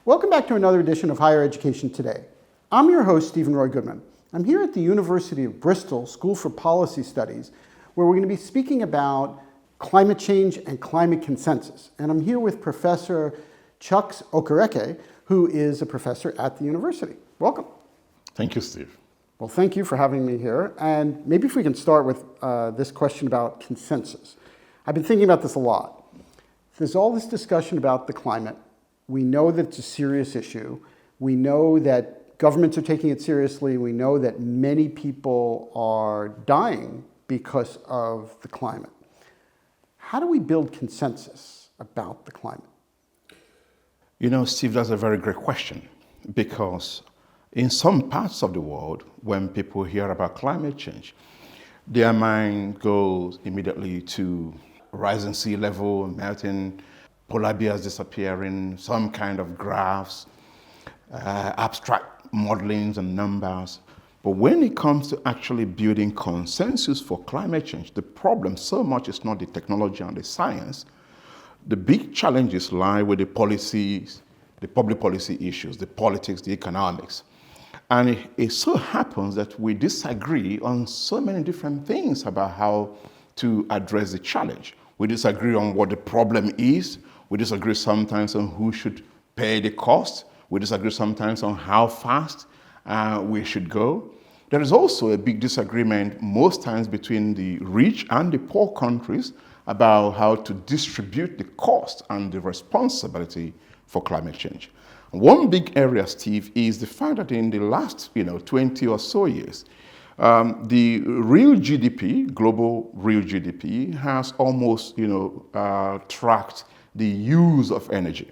Welcome back to another edition of Higher Education Today. I'm your host, Stephen Roy Goodman. I'm here at the University of Bristol School for Policy Studies, where we're going to be speaking about climate change and climate consensus. And I'm here with Professor Chuks Okereke, who is a professor at the university. Welcome. Thank you, Steve. Well, thank you for having me here. And maybe if we can start with this question about consensus. I've been thinking about this a lot. There's all this discussion about the climate. We know that it's a serious issue. We know that governments are taking it seriously. We know that many people are dying because of the climate. How do we build consensus about the climate? You know, Steve, that's a very great question, because in some parts of the world, when people hear about climate change, their mind goes immediately to rising sea level, melting, polar bears disappearing, some kind of graphs, abstract modelings and numbers. But when it comes to actually building consensus for climate change, the problem so much is not the technology and the science. The big challenges lie with the policies, the public policy issues, the politics, the economics. And it so happens that we disagree on so many different things about how to address the challenge. We disagree on what the problem is. We disagree sometimes on who should pay the cost. We disagree sometimes on how fast we should go. There is also a big disagreement most times between the rich and the poor countries about how to distribute the cost and the responsibility for climate change. One big area, Steve, is the fact that in the last 20 or so years, the real GDP, global real GDP, has almost tracked the use of energy.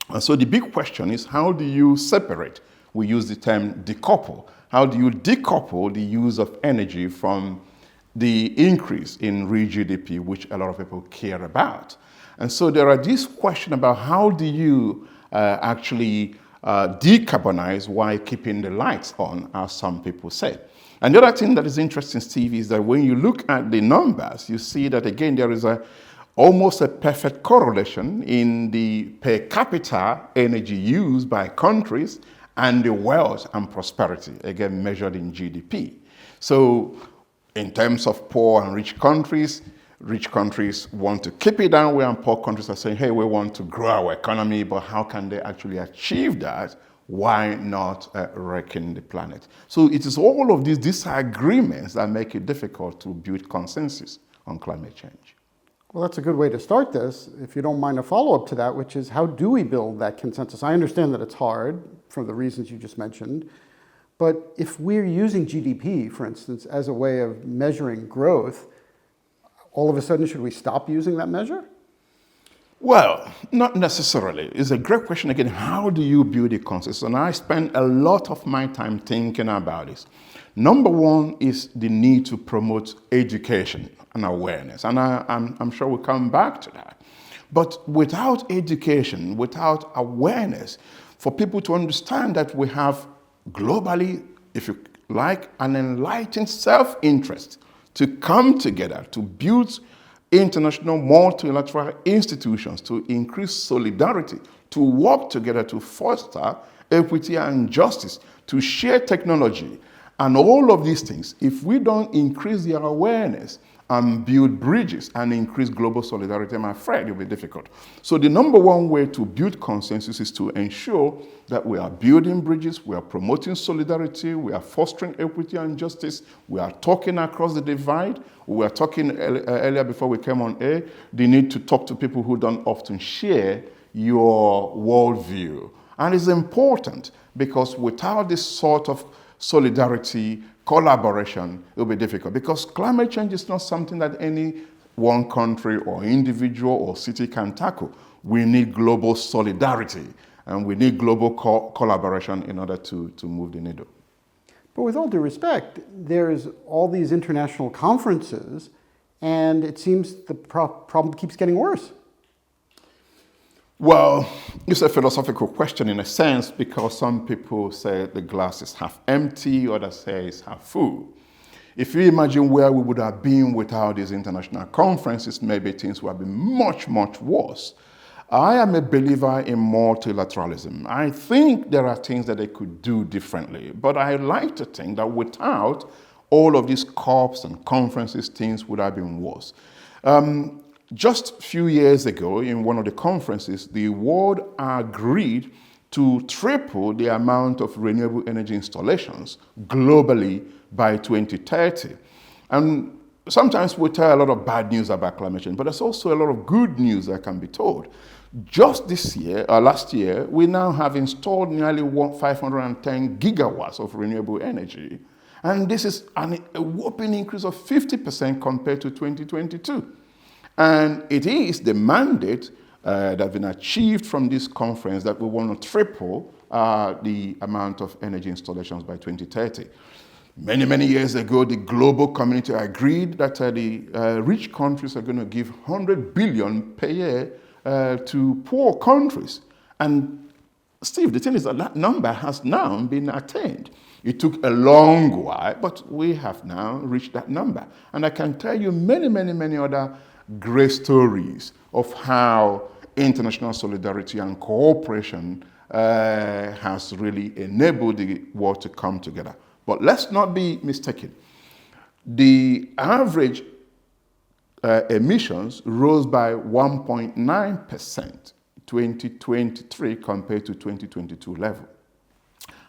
And so the big question is, how do you separate? We use the term decouple. How do you decouple the use of energy from the increase in real GDP, which a lot of people care about? And so there are these questions about how do you actually decarbonize while keeping the lights on, as some people say. And the other thing that is interesting, Steve, is that when you look at the numbers, you see that, again, there is almost a perfect correlation in the per capita energy used by countries and the wealth and prosperity, again, measured in GDP. So in terms of poor and rich countries want to keep it down, and poor countries are saying, hey, we want to grow our economy, but how can they actually achieve that? Why not wrecking the planet? So it is all of these disagreements that make it difficult to build consensus on climate change. Well, that's a good way to start this, if you don't mind a follow-up to that, which is, how do we build that consensus? I understand that it's hard for the reasons you just mentioned, but if we're using GDP, for instance, as a way of measuring growth, all of a sudden, should we stop using that measure? Well, not necessarily. It's a great question. Again, how do you build a consensus? And I spend a lot of my time thinking about this. Number one is the need to promote education and awareness. And I'm sure we'll come back to that. But without education, without awareness, for people to understand that we have globally, if you like, an enlightened self-interest to come together, to build international multilateral institutions, to increase solidarity, to work together to foster equity and justice, to share technology, and all of these things. If we don't increase their awareness and build bridges and increase global solidarity, I'm afraid it will be difficult. So the number one way to build consensus is to ensure that we are building bridges, we are promoting solidarity, we are fostering equity and justice, we are talking across the divide. We were talking earlier before we came on air, the need to talk to people who don't often share your worldview. And it's important because without this sort of solidarity, collaboration, it will be difficult, because climate change is not something that any one country or individual or city can tackle. We need global solidarity, and we need global collaboration in order to move the needle. But with all due respect, there's all these international conferences, and it seems the problem keeps getting worse. Well, it's a philosophical question in a sense, because some people say the glass is half empty, others say it's half full. If you imagine where we would have been without these international conferences, maybe things would have been much, much worse. I am a believer in multilateralism. I think there are things that they could do differently, but I like to think that without all of these COPs and conferences, things would have been worse. Just a few years ago, in one of the conferences, the world agreed to triple the amount of renewable energy installations globally by 2030. And sometimes we tell a lot of bad news about climate change, but there's also a lot of good news that can be told. Just this year, or last year, we now have installed nearly 510 gigawatts of renewable energy. And this is a whopping increase of 50% compared to 2022. And it is the mandate that has been achieved from this conference that we want to triple the amount of energy installations by 2030. Many, many years ago, the global community agreed that the rich countries are going to give 100 billion per year to poor countries. And Steve, the thing is that number has now been attained. It took a long while, but we have now reached that number. And I can tell you many, many, many other great stories of how international solidarity and cooperation has really enabled the world to come together. But let's not be mistaken. The average emissions rose by 1.9% 2023 compared to 2022 level.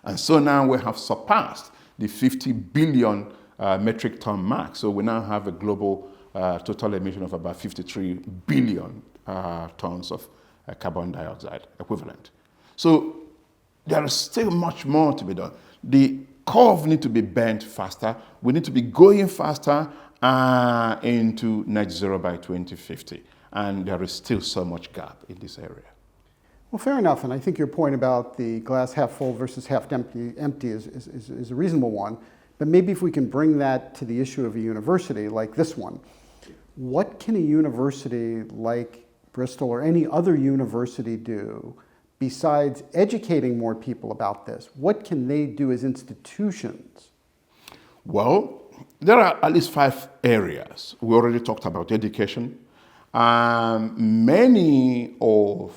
And so now we have surpassed the 50 billion metric ton mark. So we now have a global total emission of about 53 billion tons of carbon dioxide equivalent. So there is still much more to be done. The curve needs to be bent faster. We need to be going faster into net zero by 2050. And there is still so much gap in this area. Well, fair enough. And I think your point about the glass half full versus half empty is a reasonable one. But maybe if we can bring that to the issue of a university like this one, what can a university like Bristol or any other university do besides educating more people about this? What can they do as institutions? Well, there are at least 5 areas. We already talked about education. Many of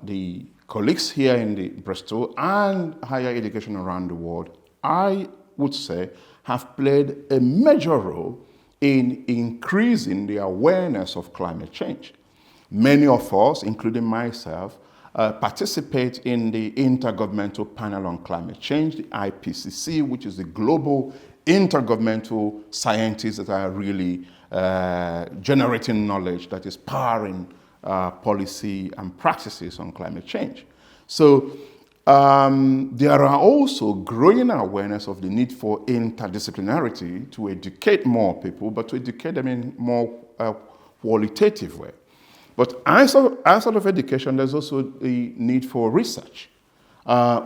the colleagues here in the Bristol and higher education around the world, I would say, have played a major role in increasing the awareness of climate change. Many of us, including myself, participate in the Intergovernmental Panel on Climate Change, the IPCC, which is the global intergovernmental scientists that are really generating knowledge that is powering policy and practices on climate change. So there are also growing awareness of the need for interdisciplinarity to educate more people, but to educate them in more qualitative way. But outside of education, there's also the need for research.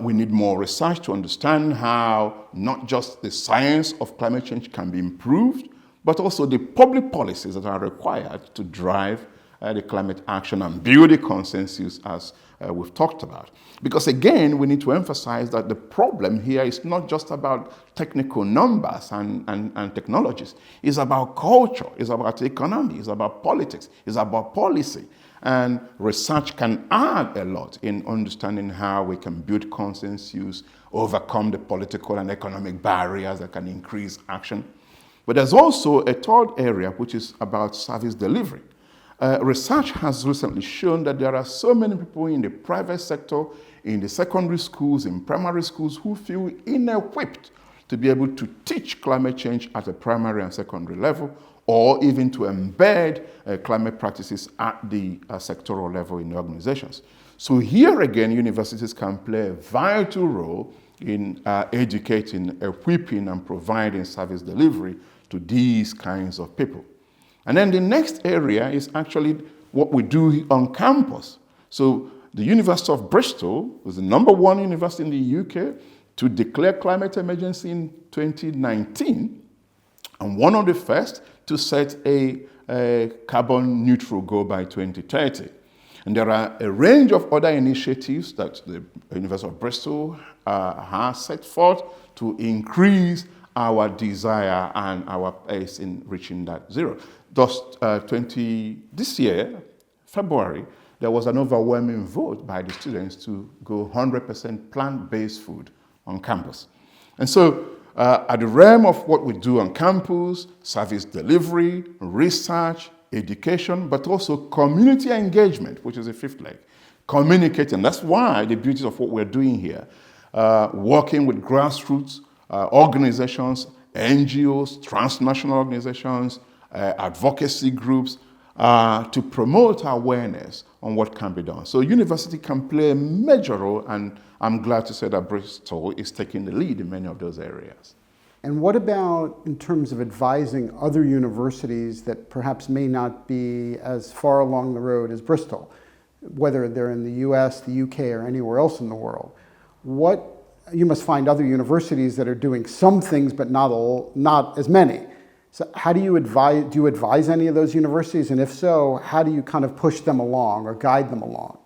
We need more research to understand how not just the science of climate change can be improved, but also the public policies that are required to drive the climate action and build a consensus as we've talked about. Because again, we need to emphasize that the problem here is not just about technical numbers and technologies. It's about culture, it's about economy, it's about politics, it's about policy. And research can add a lot in understanding how we can build consensus, overcome the political and economic barriers that can increase action. But there's also a third area, which is about service delivery. Research has recently shown that there are so many people in the private sector, in the secondary schools, in primary schools, who feel ill-equipped to be able to teach climate change at a primary and secondary level, or even to embed climate practices at the sectoral level in organizations. So here again, universities can play a vital role in educating, equipping, and providing service delivery to these kinds of people. And then the next area is actually what we do on campus. So the University of Bristol was the #1 university in the UK to declare climate emergency in 2019, and one of the first to set a carbon neutral goal by 2030. And there are a range of other initiatives that the University of Bristol has set forth to increase our desire and our pace in reaching that zero. This year, February, there was an overwhelming vote by the students to go 100% plant-based food on campus. And so at the realm of what we do on campus, service delivery, research, education, but also community engagement, which is the fifth leg, communicating. That's why the beauty of what we're doing here, working with grassroots organizations, NGOs, transnational organizations, advocacy groups, to promote awareness on what can be done. So university can play a major role, and I'm glad to say that Bristol is taking the lead in many of those areas. And what about in terms of advising other universities that perhaps may not be as far along the road as Bristol, whether they're in the US, the UK, or anywhere else in the world? You must find other universities that are doing some things, but not as many. So how do you advise any of those universities? And if so, how do you kind of push them along or guide them along?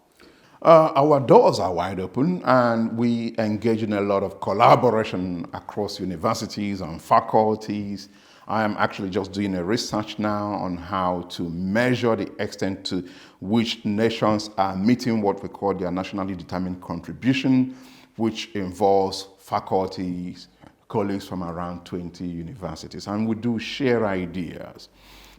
Our doors are wide open, and we engage in a lot of collaboration across universities and faculties. I am actually just doing a research now on how to measure the extent to which nations are meeting what we call their nationally determined contribution, which involves faculties, colleagues from around 20 universities, and we do share ideas.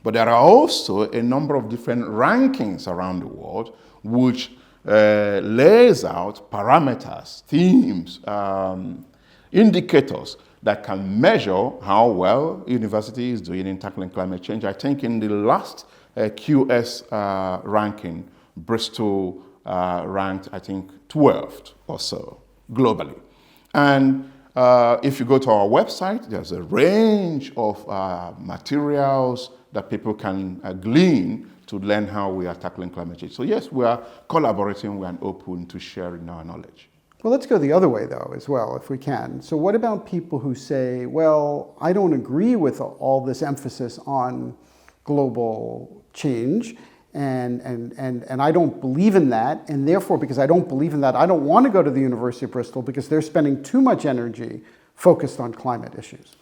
But there are also a number of different rankings around the world which lays out parameters, themes, indicators that can measure how well university is doing in tackling climate change. I think in the last QS ranking, Bristol ranked, I think, 12th or so globally. And if you go to our website, there's a range of materials that people can glean to learn how we are tackling climate change. So yes, we are collaborating, we are open to sharing our knowledge. Well, let's go the other way, though, as well, if we can. So what about people who say, well, I don't agree with all this emphasis on global change, and I don't believe in that, and therefore, because I don't believe in that, I don't want to go to the University of Bristol because they're spending too much energy focused on climate issues?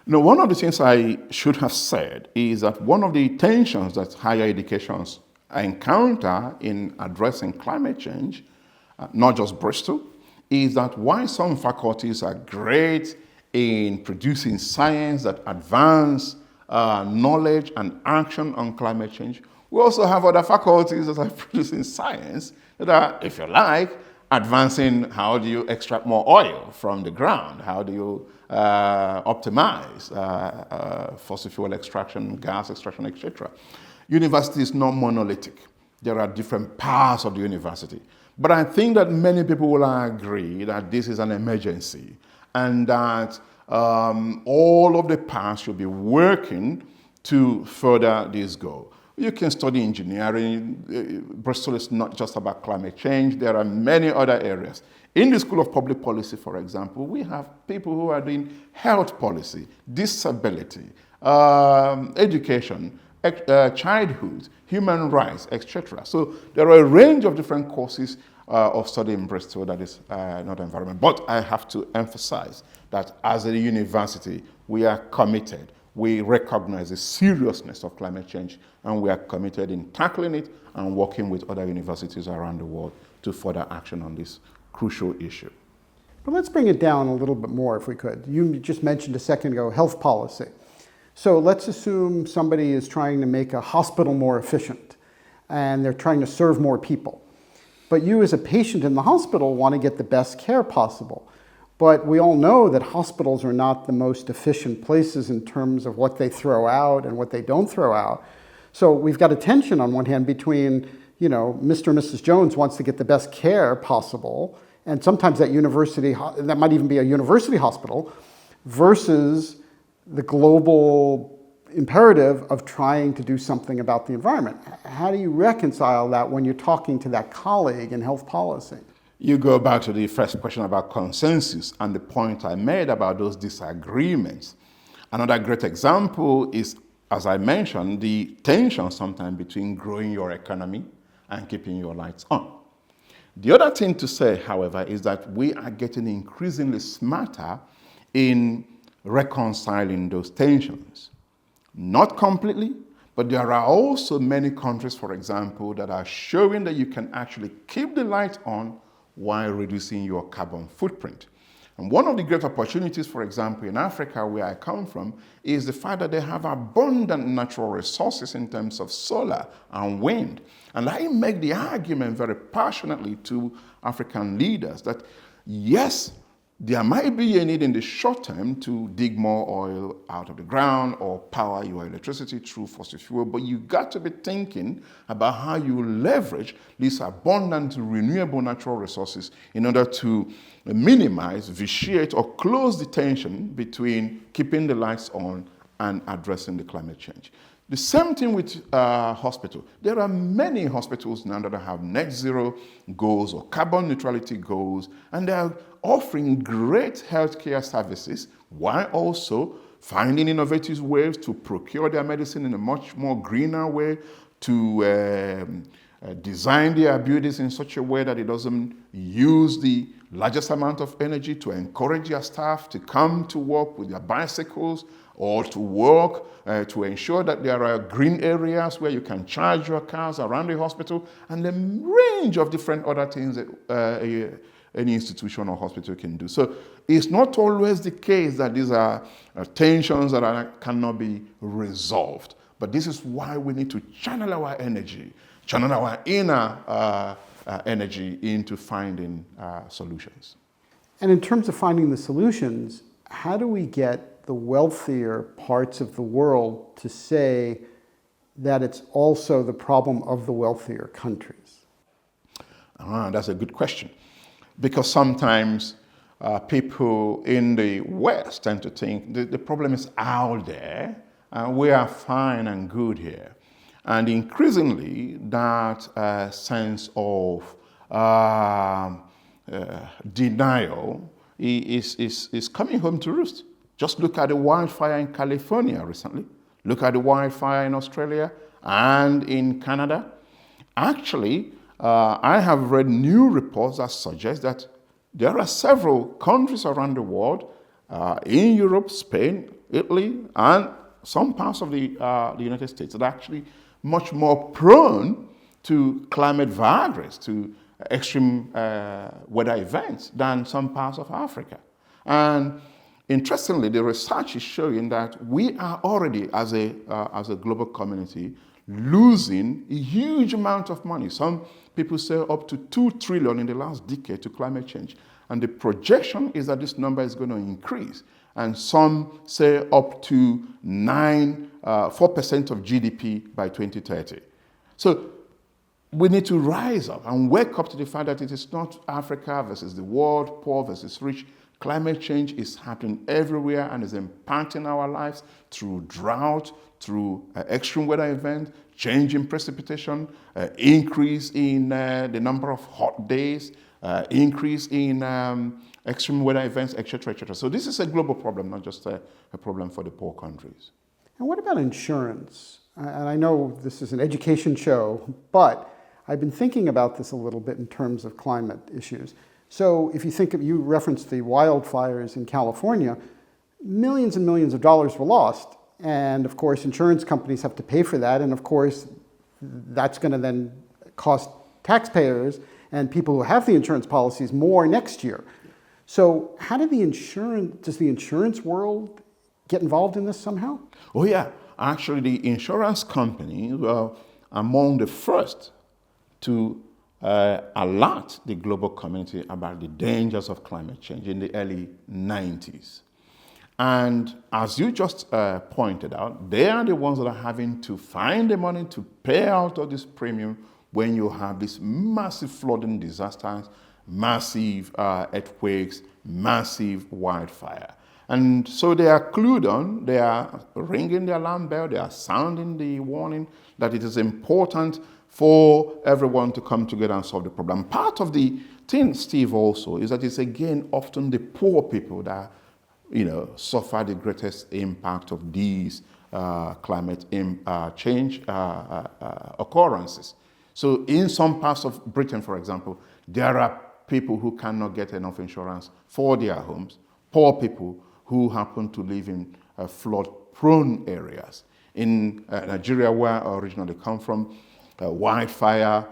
Now, one of the things I should have said is that one of the tensions that higher educations encounter in addressing climate change, not just Bristol, is that while some faculties are great in producing science that advance knowledge and action on climate change, we also have other faculties that are producing science that are, if you like, advancing how do you extract more oil from the ground, how do you optimize fossil fuel extraction, gas extraction, etc. University is not monolithic. There are different parts of the university. But I think that many people will agree that this is an emergency and that all of the parts should be working to further this goal. You can study engineering. Bristol is not just about climate change. There are many other areas. In the School of Public Policy, for example, we have people who are doing health policy, disability, education, childhood, human rights, etc. So there are a range of different courses of study in Bristol that is not environment. But I have to emphasize that as a university, we are committed. We recognize the seriousness of climate change, and we are committed in tackling it and working with other universities around the world to further action on this crucial issue. But let's bring it down a little bit more, if we could. You just mentioned a second ago health policy. So let's assume somebody is trying to make a hospital more efficient, and they're trying to serve more people. But you as a patient in the hospital want to get the best care possible. But we all know that hospitals are not the most efficient places in terms of what they throw out and what they don't throw out. So we've got a tension on one hand between, Mr. and Mrs. Jones wants to get the best care possible, and sometimes that might even be a university hospital, versus the global imperative of trying to do something about the environment. How do you reconcile that when you're talking to that colleague in health policy? You go back to the first question about consensus and the point I made about those disagreements. Another great example is, as I mentioned, the tension sometimes between growing your economy and keeping your lights on. The other thing to say, however, is that we are getting increasingly smarter in reconciling those tensions. Not completely, But there are also many countries, for example, that are showing that you can actually keep the light on while reducing your carbon footprint. And one of the great opportunities, for example, in Africa, where I come from, is the fact that they have abundant natural resources in terms of solar and wind. And I make the argument very passionately to African leaders that, yes, there might be a need in the short term to dig more oil out of the ground or power your electricity through fossil fuel, but you got to be thinking about how you leverage these abundant renewable natural resources in order to minimize, vitiate, or close the tension between keeping the lights on and addressing the climate change. The same thing with hospital. There are many hospitals now that have net zero goals or carbon neutrality goals, and they are offering great healthcare services while also finding innovative ways to procure their medicine in a much more greener way, to design their buildings in such a way that it doesn't use the largest amount of energy, to encourage their staff to come to work with their bicycles or to work to ensure that there are green areas where you can charge your cars around the hospital, and the range of different other things that any institution or hospital can do. So it's not always the case that these are tensions that cannot be resolved. But this is why we need to channel our energy, channel our inner energy into finding solutions. And in terms of finding the solutions, how do we get the wealthier parts of the world to say that it's also the problem of the wealthier countries? That's a good question. Because sometimes people in the West tend to think the problem is out there, we are fine and good here. And increasingly, that sense of denial is coming home to roost. Just look at the wildfire in California recently. Look at the wildfire in Australia and in Canada. Actually, I have read new reports that suggest that there are several countries around the world, in Europe, Spain, Italy, and some parts of the United States that are actually much more prone to climate vagaries, to extreme weather events than some parts of Africa. And interestingly, the research is showing that we are already, as a global community, losing a huge amount of money. Some people say up to 2 trillion in the last decade to climate change. And the projection is that this number is going to increase. And some say up to 4% of GDP by 2030. So we need to rise up and wake up to the fact that it is not Africa versus the world, poor versus rich. Climate change is happening everywhere and is impacting our lives through drought, through extreme weather events, change in precipitation, increase in the number of hot days, increase in extreme weather events, etc., etc. So this is a global problem, not just a problem for the poor countries. And what about insurance? And I know this is an education show, but I've been thinking about this a little bit in terms of climate issues. So if you think of, you referenced the wildfires in California, millions and millions of dollars were lost. And of course, insurance companies have to pay for that. And of course, that's going to then cost taxpayers and people who have the insurance policies more next year. So how does the insurance world get involved in this somehow? Oh yeah, actually the insurance companies were among the first to alert the global community about the dangers of climate change in the early 90s. And as you just pointed out, they are the ones that are having to find the money to pay out all this premium when you have these massive flooding disasters, massive earthquakes, massive wildfire. And so they are clued on, they are ringing the alarm bell, they are sounding the warning that it is important for everyone to come together and solve the problem. Part of the thing, Steve, also, is that it's again often the poor people that suffer the greatest impact of these climate change occurrences. So in some parts of Britain, for example, there are people who cannot get enough insurance for their homes, poor people who happen to live in flood-prone areas. In Nigeria, where I originally come from, wildfire,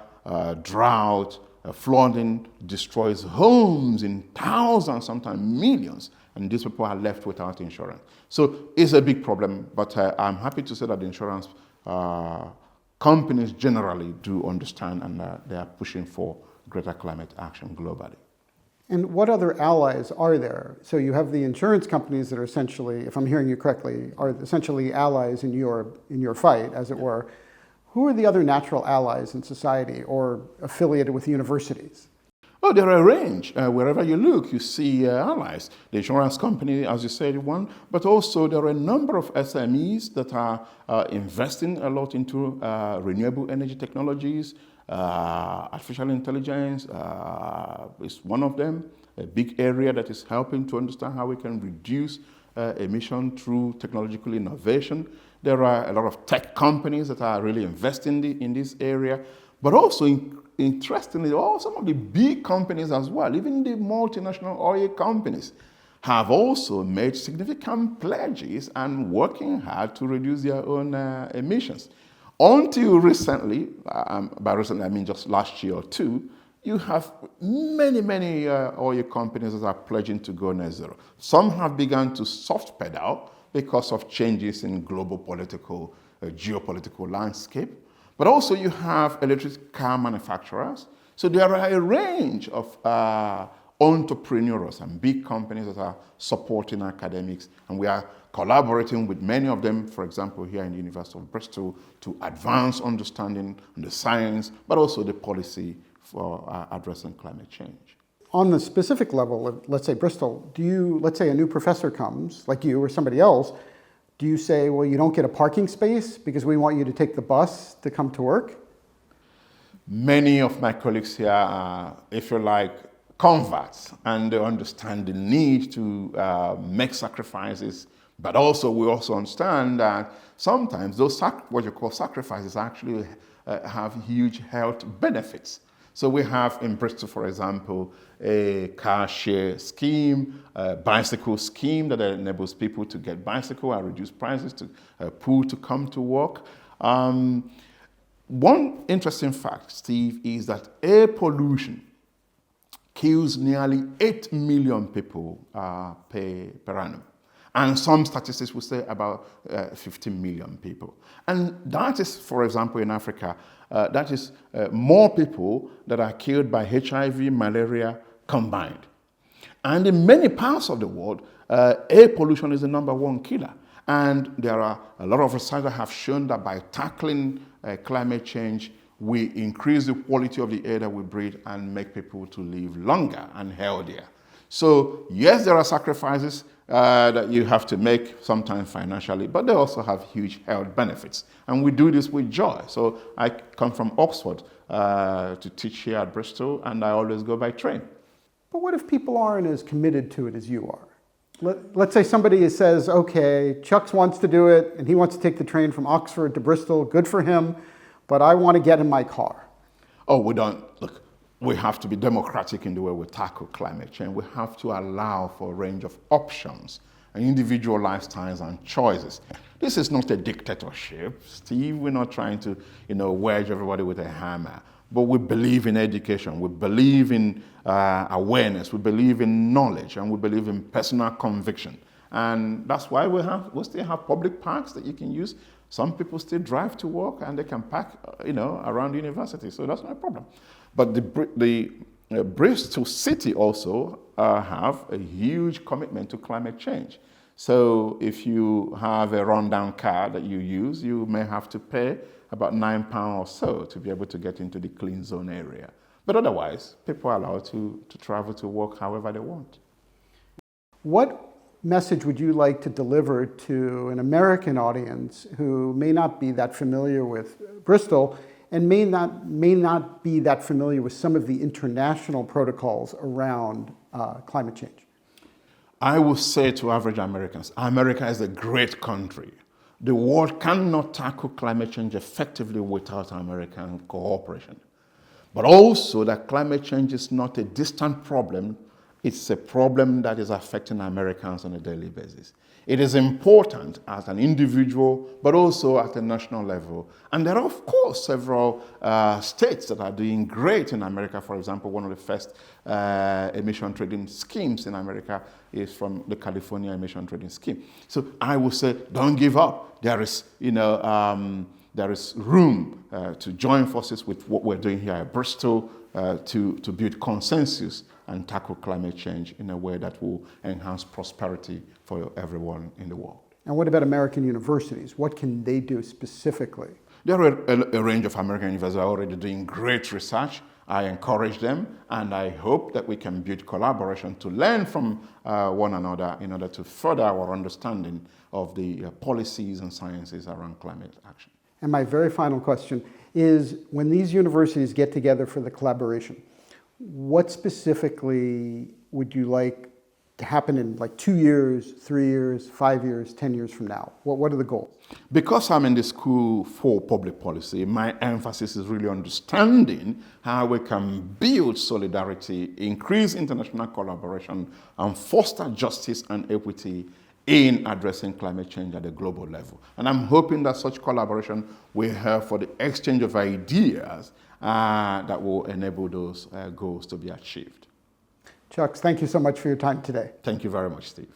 drought, flooding destroys homes in thousands, sometimes millions, and these people are left without insurance. So it's a big problem, but I'm happy to say that the insurance companies generally do understand, and they are pushing for greater climate action globally. And what other allies are there? So you have the insurance companies that are essentially, if I'm hearing you correctly, are essentially allies in your fight, as it were. Who are the other natural allies in society or affiliated with universities? Oh, there are a range. Wherever you look, you see allies. The insurance company, as you said, one, but also there are a number of SMEs that are investing a lot into renewable energy technologies. Artificial intelligence is one of them, a big area that is helping to understand how we can reduce emission through technological innovation. There are a lot of tech companies that are really investing in this area, but also interestingly, some of the big companies as well, even the multinational oil companies, have also made significant pledges and working hard to reduce their own emissions. Until recently, by recently I mean just last year or two, you have many oil companies that are pledging to go net zero. Some have begun to soft pedal because of changes in global political, geopolitical landscape. But also you have electric car manufacturers. So there are a range of entrepreneurs and big companies that are supporting academics, and we are collaborating with many of them, for example, here in the University of Bristol, to advance understanding on the science, but also the policy for addressing climate change. On the specific level, let's say Bristol, let's say a new professor comes, like you or somebody else, do you say, well, you don't get a parking space because we want you to take the bus to come to work? Many of my colleagues here are, if you like, converts, and they understand the need to make sacrifices, but also we also understand that sometimes those what you call sacrifices actually have huge health benefits. So we have in Bristol, for example, a car share scheme, a bicycle scheme that enables people to get bicycle and reduce prices to pool to come to work. One interesting fact, Steve, is that air pollution kills nearly 8 million people per annum. And some statistics will say about 15 million people. And that is, for example, in Africa, that is more people that are killed by HIV, malaria combined. And in many parts of the world, air pollution is the #1 killer. And there are a lot of research that have shown that by tackling climate change, we increase the quality of the air that we breathe and make people to live longer and healthier. So yes, there are sacrifices that you have to make, sometimes financially, but they also have huge health benefits. And we do this with joy. So I come from Oxford to teach here at Bristol, and I always go by train. But what if people aren't as committed to it as you are? Let's say somebody says, okay, Chuks wants to do it, and he wants to take the train from Oxford to Bristol, good for him, but I want to get in my car. Oh, we don't. Look, we have to be democratic in the way we tackle climate change. We have to allow for a range of options and individual lifestyles and choices. This is not a dictatorship, Steve. We're not trying to, wedge everybody with a hammer. But we believe in education. We believe in awareness. We believe in knowledge, and we believe in personal conviction. And that's why we still have public parks that you can use. Some people still drive to work, and they can park, around the university. So that's not a problem. But the Bristol city also have a huge commitment to climate change. So if you have a rundown car that you use, you may have to pay about £9 or so to be able to get into the clean zone area. But otherwise, people are allowed to travel to work however they want. What message would you like to deliver to an American audience who may not be that familiar with Bristol and may not be that familiar with some of the international protocols around climate change? I will say to average Americans, America is a great country. The world cannot tackle climate change effectively without American cooperation. But also that climate change is not a distant problem. It's a problem that is affecting Americans on a daily basis. It is important as an individual, but also at a national level. And there are, of course, several states that are doing great in America. For example, one of the first emission trading schemes in America is from the California emission trading scheme. So I would say, don't give up. There is, there is room to join forces with what we're doing here at Bristol to build consensus and tackle climate change in a way that will enhance prosperity for everyone in the world. And what about American universities? What can they do specifically? There are a range of American universities already doing great research. I encourage them, and I hope that we can build collaboration to learn from one another in order to further our understanding of the policies and sciences around climate action. And my very final question is, when these universities get together for the collaboration, what specifically would you like to happen in like 2 years, 3 years, 5 years, 10 years from now? What are the goals? Because I'm in the School for Public Policy, my emphasis is really understanding how we can build solidarity, increase international collaboration, and foster justice and equity in addressing climate change at a global level. And I'm hoping that such collaboration will help for the exchange of ideas that will enable those goals to be achieved. Chuks, thank you so much for your time today. Thank you very much, Steve.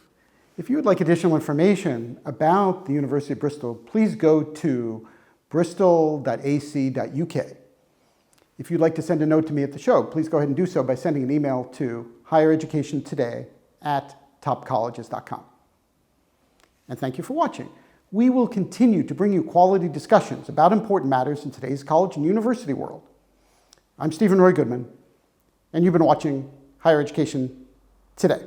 If you would like additional information about the University of Bristol, please go to bristol.ac.uk. If you'd like to send a note to me at the show, please go ahead and do so by sending an email to highereducationtoday@topcolleges.com. And thank you for watching. We will continue to bring you quality discussions about important matters in today's college and university world. I'm Stephen Roy Goodman, and you've been watching Higher Education Today.